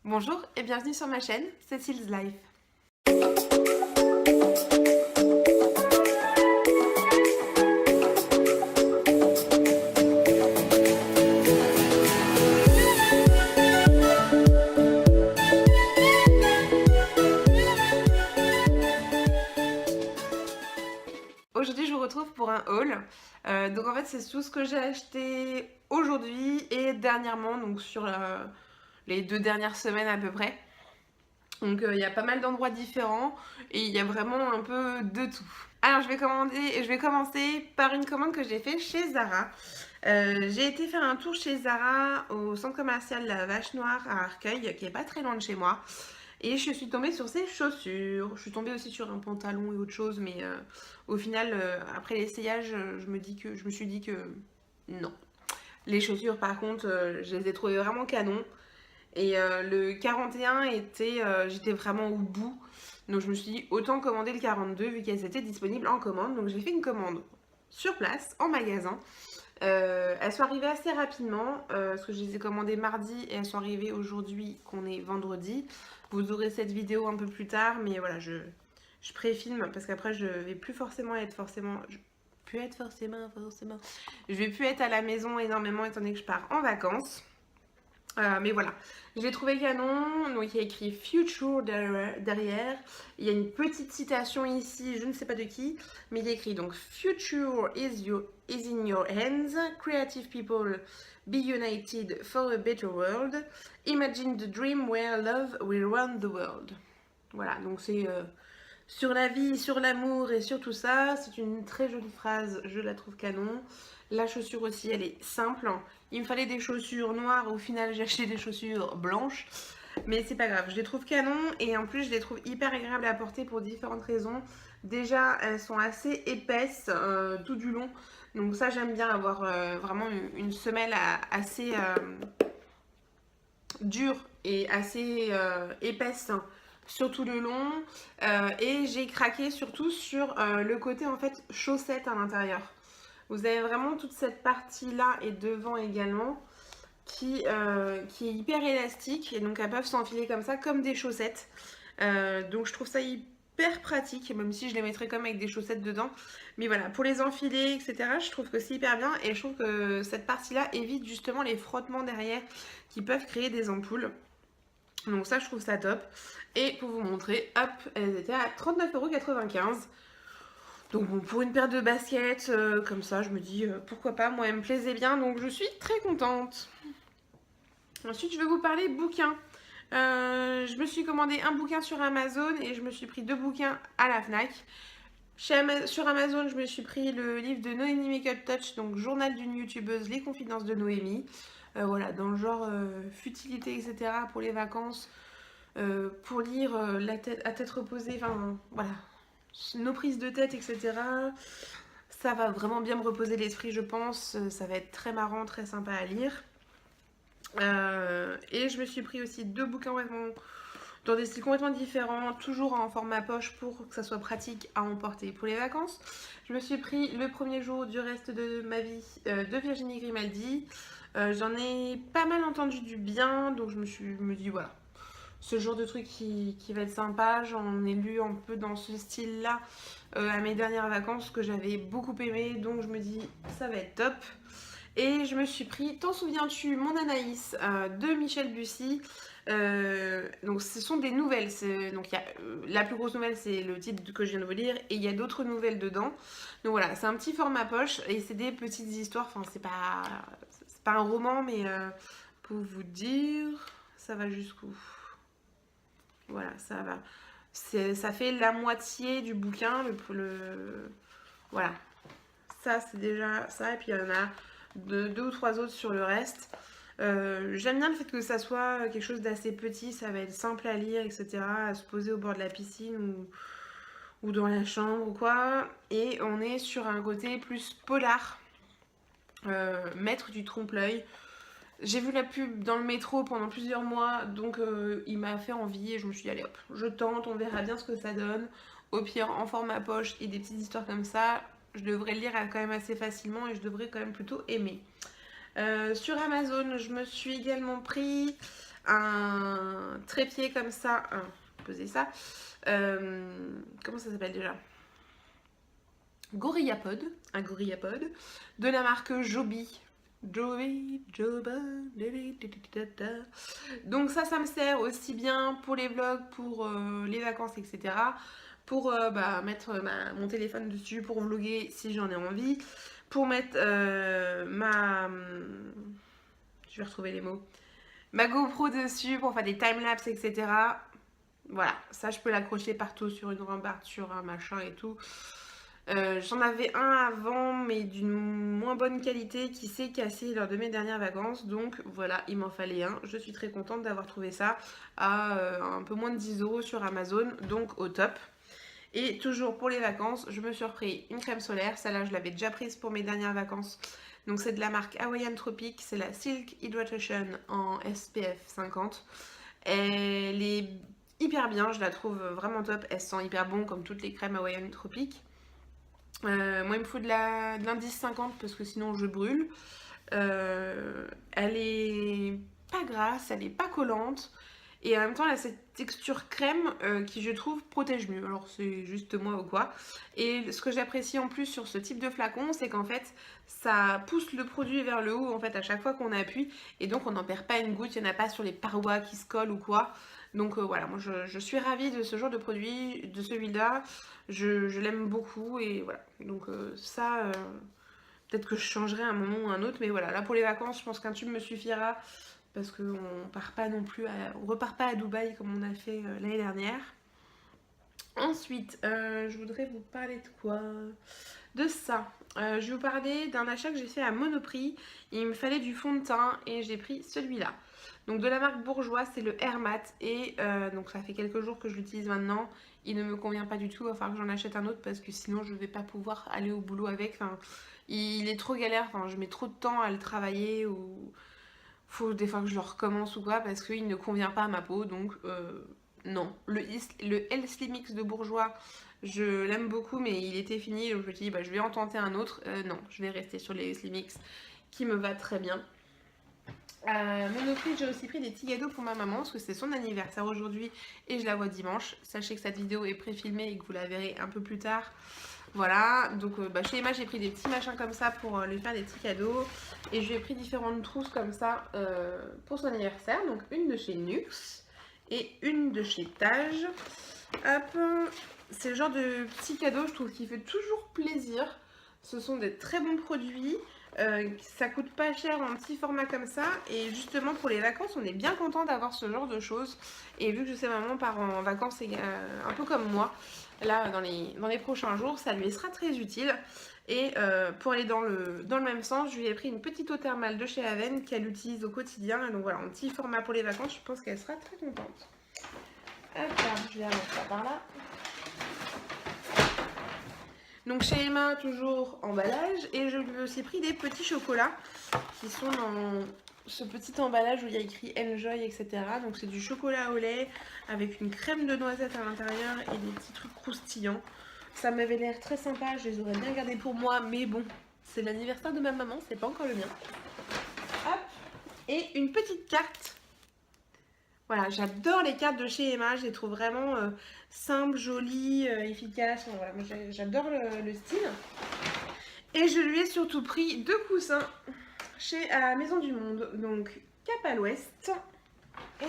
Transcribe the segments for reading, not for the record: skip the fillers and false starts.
Bonjour et bienvenue sur ma chaîne, Cécile's Life. Aujourd'hui je vous retrouve pour un haul. Donc en fait c'est tout ce que j'ai acheté aujourd'hui et dernièrement, donc sur les 2 dernières semaines à peu près. Donc il y a pas mal d'endroits différents et il y a vraiment un peu de tout. Alors je vais commencer par une commande que j'ai fait chez Zara. J'ai été faire un tour chez Zara au centre commercial La Vache Noire à Arcueil, qui est pas très loin de chez moi. Et je suis tombée sur ces chaussures. Je suis tombée aussi sur un pantalon et autre chose, mais au final, après l'essayage, je me suis dit que non. Les chaussures, par contre, je les ai trouvées vraiment canon. Et le 41 j'étais vraiment au bout. Donc je me suis dit autant commander le 42 vu qu'elles étaient disponibles en commande. Donc j'ai fait une commande sur place, en magasin. Elles sont arrivées assez rapidement parce que je les ai commandées mardi et elles sont arrivées aujourd'hui qu'on est vendredi. Vous aurez cette vidéo un peu plus tard, mais voilà, je pré-filme parce qu'après je vais plus forcément être Je vais plus être à la maison énormément étant donné que je pars en vacances. Mais voilà, j'ai trouvé canon, donc il y a écrit Future derrière. Il y a une petite citation ici, je ne sais pas de qui, mais il y a écrit donc Future is in your hands, creative people be united for a better world, imagine the dream where love will run the world. Voilà, donc c'est sur la vie, sur l'amour et sur tout ça. C'est une très jolie phrase, je la trouve canon. La chaussure aussi, elle est simple. Il me fallait des chaussures noires, au final j'ai acheté des chaussures blanches. Mais c'est pas grave, je les trouve canon et en plus je les trouve hyper agréables à porter pour différentes raisons. Déjà, elles sont assez épaisses tout du long. Donc ça j'aime bien avoir vraiment une semelle assez dure et assez épaisse sur tout le long. Et j'ai craqué surtout sur le côté en fait chaussette à l'intérieur. Vous avez vraiment toute cette partie là et devant également qui est hyper élastique et donc elles peuvent s'enfiler comme ça comme des chaussettes. Donc je trouve ça hyper pratique, même si je les mettrais comme avec des chaussettes dedans. Mais voilà, pour les enfiler, etc., je trouve que c'est hyper bien et je trouve que cette partie-là évite justement les frottements derrière qui peuvent créer des ampoules. Donc ça, je trouve ça top. Et pour vous montrer, hop, elles étaient à 39,95 €. Donc bon, pour une paire de baskets, comme ça, je me dis pourquoi pas, moi elle me plaisait bien, donc je suis très contente. Ensuite, je vais vous parler bouquins. Je me suis commandé un bouquin sur Amazon et je me suis pris 2 bouquins à la Fnac. Sur Amazon, je me suis pris le livre de Noémie Makeup Touch, donc Journal d'une youtubeuse, les confidences de Noémie. Voilà, dans le genre futilité, etc. pour les vacances, pour lire à tête reposée, enfin voilà, nos prises de tête, etc. Ça va vraiment bien me reposer l'esprit, je pense. Ça va être très marrant, très sympa à lire. Et je me suis pris aussi 2 bouquins dans des styles complètement différents, toujours en format poche pour que ça soit pratique à emporter pour les vacances. Je me suis pris Le premier jour du reste de ma vie de Virginie Grimaldi. J'en ai pas mal entendu du bien, donc je me dis voilà, ce genre de truc qui va être sympa. J'en ai lu un peu dans ce style-là à mes dernières vacances que j'avais beaucoup aimé, donc je me dis ça va être top. Et je me suis pris T'en souviens-tu, mon Anaïs de Michel Bussy. Donc ce sont des nouvelles. Donc la plus grosse nouvelle, c'est le titre que je viens de vous lire, et il y a d'autres nouvelles dedans. Donc voilà, c'est un petit format poche et c'est des petites histoires. Enfin, c'est pas un roman, mais pour vous dire, ça va jusqu'où? Voilà, ça va. Ça fait la moitié du bouquin. Voilà, ça c'est déjà ça. Et puis il y en a deux ou trois autres sur le reste. J'aime bien le fait que ça soit quelque chose d'assez petit, ça va être simple à lire, etc. À se poser au bord de la piscine ou dans la chambre ou quoi. Et on est sur un côté plus polar, maître du trompe-l'œil. J'ai vu la pub dans le métro pendant plusieurs mois, donc il m'a fait envie et je me suis dit allez hop, je tente, on verra bien ce que ça donne. Au pire, en format poche et des petites histoires comme ça, je devrais le lire quand même assez facilement et je devrais quand même plutôt aimer. Sur Amazon, je me suis également pris trépied comme ça, poser ça, comment ça s'appelle déjà? Gorillapod, un gorillapod de la marque Joby. Joby, Joba, donc ça me sert aussi bien pour les vlogs, pour les vacances, etc. Pour mettre mon téléphone dessus, pour vlogger si j'en ai envie, pour mettre je vais retrouver les mots, ma GoPro dessus, pour faire des timelapses, etc. Voilà, ça je peux l'accrocher partout sur une rambarde, sur un machin et tout. J'en avais un avant, mais d'une moins bonne qualité, qui s'est cassé lors de mes dernières vacances. Donc voilà, il m'en fallait un. Je suis très contente d'avoir trouvé ça à un peu moins de 10 € sur Amazon, donc au top. Et toujours pour les vacances, je me suis repris une crème solaire. Celle-là, je l'avais déjà prise pour mes dernières vacances. Donc c'est de la marque Hawaiian Tropic. C'est la Silk Hydration en SPF 50. Elle est hyper bien, je la trouve vraiment top. Elle sent hyper bon comme toutes les crèmes Hawaiian Tropic. Moi il me faut de l'indice 50 parce que sinon je brûle. Elle est pas grasse, elle est pas collante et en même temps elle a cette texture crème qui je trouve protège mieux. Alors c'est juste moi ou quoi. Et ce que j'apprécie en plus sur ce type de flacon, c'est qu'en fait ça pousse le produit vers le haut en fait à chaque fois qu'on appuie et donc on n'en perd pas une goutte, il n'y en a pas sur les parois qui se collent ou quoi. Donc voilà, moi je suis ravie de ce genre de produit, de celui-là. Je l'aime beaucoup et voilà. Donc peut-être que je changerai à un moment ou un autre. Mais voilà, là pour les vacances, je pense qu'un tube me suffira. Parce qu'on part pas non plus, on repart pas à Dubaï comme on a fait l'année dernière. Ensuite, je voudrais vous parler de quoi? De ça. Je vais vous parler d'un achat que j'ai fait à Monoprix. Il me fallait du fond de teint et j'ai pris celui-là. Donc de la marque Bourjois, c'est le Air Matte et donc ça fait quelques jours que je l'utilise maintenant. Il ne me convient pas du tout, il va falloir que j'en achète un autre parce que sinon je ne vais pas pouvoir aller au boulot avec. Enfin, il est trop galère, enfin, je mets trop de temps à le travailler ou faut des fois que je le recommence ou quoi parce qu'il ne convient pas à ma peau. Donc non. Le L-Slimix de Bourjois, je l'aime beaucoup mais il était fini donc je me suis dit je vais en tenter un autre. Non, je vais rester sur les Slimix qui me va très bien. Monoprix, j'ai aussi pris des petits cadeaux pour ma maman parce que c'est son anniversaire aujourd'hui et je la vois dimanche. Sachez que cette vidéo est pré-filmée et que vous la verrez un peu plus tard. Voilà, donc chez Emma j'ai pris des petits machins comme ça pour lui faire des petits cadeaux. Et je lui ai pris différentes trousses comme ça pour son anniversaire. Donc une de chez Nux et une de chez Tage. Hop, c'est le genre de petits cadeaux je trouve qui fait toujours plaisir. Ce sont des très bons produits. Ça coûte pas cher en petit format comme ça et justement pour les vacances on est bien content d'avoir ce genre de choses et vu que je sais maman part en vacances un peu comme moi là dans les prochains jours ça lui sera très utile et pour aller dans le même sens je lui ai pris une petite eau thermale de chez Aven qu'elle utilise au quotidien et donc voilà en petit format pour les vacances je pense qu'elle sera très contente. Hop là, je vais la mettre ça par là. Donc chez Emma, toujours emballage. Et je lui ai aussi pris des petits chocolats qui sont dans ce petit emballage où il y a écrit Enjoy, etc. Donc c'est du chocolat au lait avec une crème de noisette à l'intérieur et des petits trucs croustillants. Ça m'avait l'air très sympa, je les aurais bien gardés pour moi, mais bon, c'est l'anniversaire de ma maman, c'est pas encore le mien. Hop, et une petite carte. Voilà, j'adore les cartes de chez Emma, je les trouve vraiment simples, jolies, efficaces. Voilà, moi j'adore le style. Et je lui ai surtout pris 2 coussins à la Maison du Monde. Donc Cap à l'Ouest et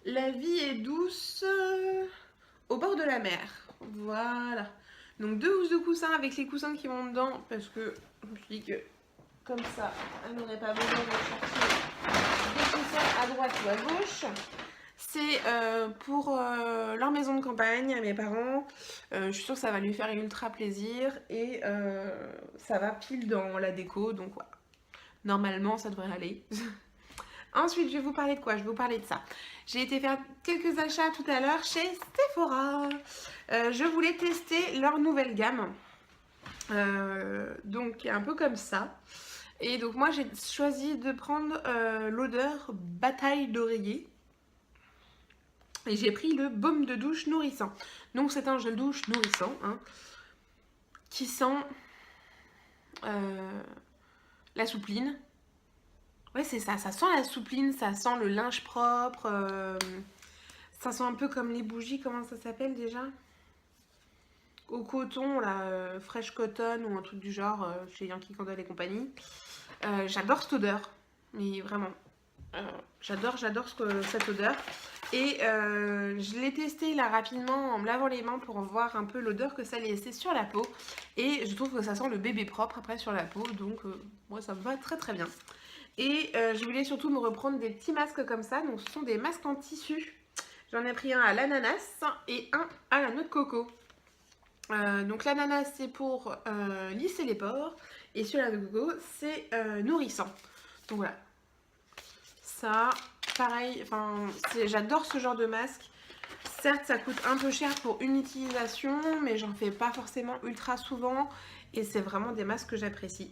La vie est douce au bord de la mer. Voilà. Donc 2 housses de coussins avec les coussins qui vont dedans parce que je me suis dit que comme ça, elle n'aurait pas besoin de chercher des coussins à droite ou à gauche. C'est pour leur maison de campagne à mes parents. Je suis sûre que ça va lui faire ultra plaisir et ça va pile dans la déco. Donc voilà, normalement ça devrait aller. Ensuite, je vais vous parler de quoi? Je vais vous parler de ça. J'ai été faire quelques achats tout à l'heure chez Sephora. Je voulais tester leur nouvelle gamme. Donc un peu comme ça. Et donc moi j'ai choisi de prendre l'odeur bataille d'oreiller. Et j'ai pris le baume de douche nourrissant. Donc c'est un gel douche nourrissant hein, qui sent la soupline. Ouais, c'est ça sent la soupline, ça sent le linge propre, ça sent un peu comme les bougies, comment ça s'appelle déjà? Au coton, là, Fresh Cotton ou un truc du genre, chez Yankee Candle et compagnie. J'adore cette odeur, mais vraiment. Euh, j'adore cette odeur. Et je l'ai testé là rapidement en me lavant les mains pour voir un peu l'odeur que ça laissait sur la peau. Et je trouve que ça sent le bébé propre après sur la peau. Donc moi ça me va très très bien. Et je voulais surtout me reprendre des petits masques comme ça. Donc ce sont des masques en tissu. J'en ai pris un à l'ananas et un à la noix de coco. Donc l'ananas c'est pour lisser les pores. Et sur la noix de coco c'est nourrissant. Donc voilà, ça, pareil, enfin, j'adore ce genre de masque. Certes, ça coûte un peu cher pour une utilisation, mais j'en fais pas forcément ultra souvent. Et c'est vraiment des masques que j'apprécie.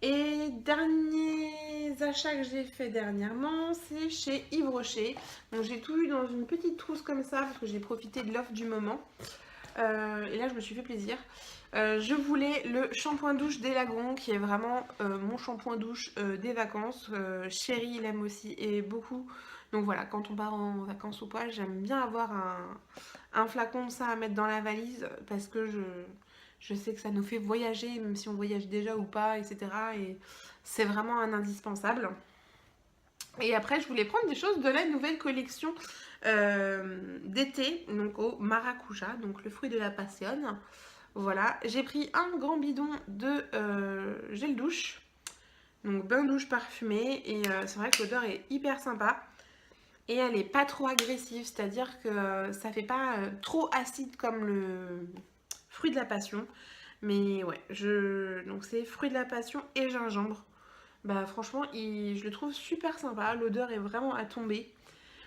Et derniers achats que j'ai fait dernièrement, c'est chez Yves Rocher. Donc j'ai tout eu dans une petite trousse comme ça, parce que j'ai profité de l'offre du moment. Et là, je me suis fait plaisir. Je voulais le shampoing douche des Lagons, qui est vraiment mon shampoing douche des vacances. Chéri, il aime aussi et beaucoup. Donc voilà, quand on part en vacances ou quoi, j'aime bien avoir un flacon de ça à mettre dans la valise parce que je sais que ça nous fait voyager, même si on voyage déjà ou pas, etc. Et c'est vraiment un indispensable. Et après, je voulais prendre des choses de la nouvelle collection d'été, donc au maracuja, donc le fruit de la passion. Voilà, j'ai pris un grand bidon de gel douche, donc bain douche parfumé, et c'est vrai que l'odeur est hyper sympa. Et elle est pas trop agressive, c'est-à-dire que ça fait pas trop acide comme le fruit de la passion. Mais ouais, donc c'est fruit de la passion et gingembre. Bah franchement, je le trouve super sympa, l'odeur est vraiment à tomber.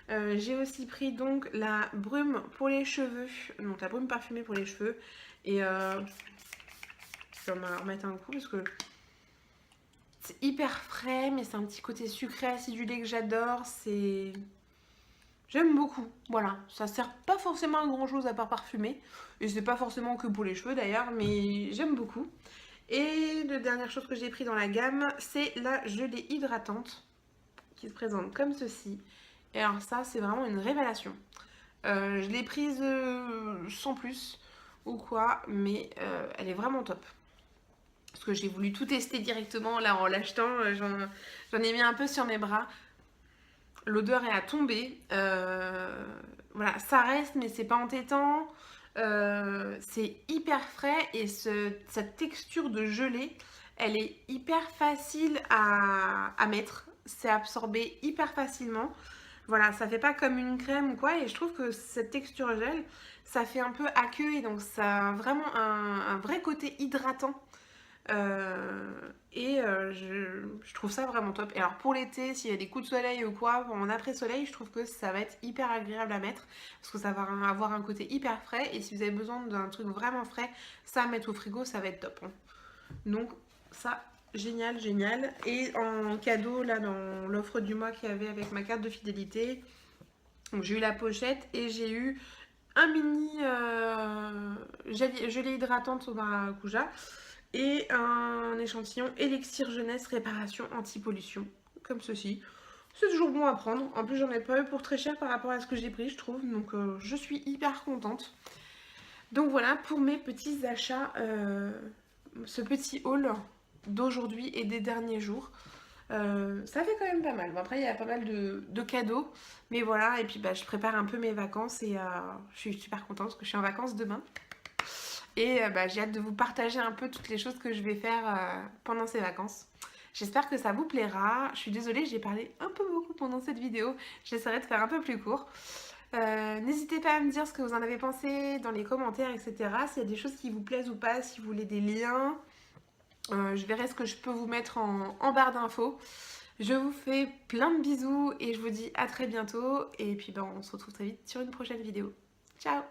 J'ai aussi pris donc la brume pour les cheveux, donc la brume parfumée pour les cheveux. Et je vais en remettre un coup parce que c'est hyper frais, mais c'est un petit côté sucré acidulé que j'adore. J'aime beaucoup, voilà. Ça sert pas forcément à grand chose à part parfumer. Et c'est pas forcément que pour les cheveux d'ailleurs, mais j'aime beaucoup. Et la dernière chose que j'ai pris dans la gamme, c'est la gelée hydratante qui se présente comme ceci. Et alors ça, c'est vraiment une révélation. Je l'ai prise sans plus ou quoi, mais elle est vraiment top. Parce que j'ai voulu tout tester directement là en l'achetant, j'en ai mis un peu sur mes bras. L'odeur est à tomber. Voilà, ça reste, mais c'est pas entêtant. C'est hyper frais et cette texture de gelée, elle est hyper facile à mettre. C'est absorbé hyper facilement. Voilà, ça fait pas comme une crème ou quoi. Et je trouve que cette texture gel, ça fait un peu aqueux et donc ça a vraiment un vrai côté hydratant. Je trouve ça vraiment top. Et alors pour l'été, s'il y a des coups de soleil ou quoi, en après-soleil, je trouve que ça va être hyper agréable à mettre parce que ça va avoir un côté hyper frais. Et si vous avez besoin d'un truc vraiment frais, ça à mettre au frigo, ça va être top, hein. Donc ça, génial, génial. Et en cadeau, là, dans l'offre du mois qu'il y avait avec ma carte de fidélité, donc j'ai eu la pochette et j'ai eu un mini gelée hydratante au maracuja et un échantillon élixir jeunesse réparation anti-pollution, comme ceci. C'est toujours bon à prendre. En plus, j'en ai pas eu pour très cher par rapport à ce que j'ai pris, je trouve. Donc, je suis hyper contente. Donc voilà pour mes petits achats, ce petit haul d'aujourd'hui et des derniers jours. Ça fait quand même pas mal. Bon, après, il y a pas mal de cadeaux. Mais voilà, et puis bah, je prépare un peu mes vacances et je suis super contente parce que je suis en vacances demain. Et bah, j'ai hâte de vous partager un peu toutes les choses que je vais faire pendant ces vacances. J'espère que ça vous plaira. Je suis désolée, j'ai parlé un peu beaucoup pendant cette vidéo. J'essaierai de faire un peu plus court. N'hésitez pas à me dire ce que vous en avez pensé dans les commentaires, etc. S'il y a des choses qui vous plaisent ou pas, si vous voulez des liens. Je verrai ce que je peux vous mettre en barre d'infos. Je vous fais plein de bisous et je vous dis à très bientôt. Et puis ben, on se retrouve très vite sur une prochaine vidéo. Ciao!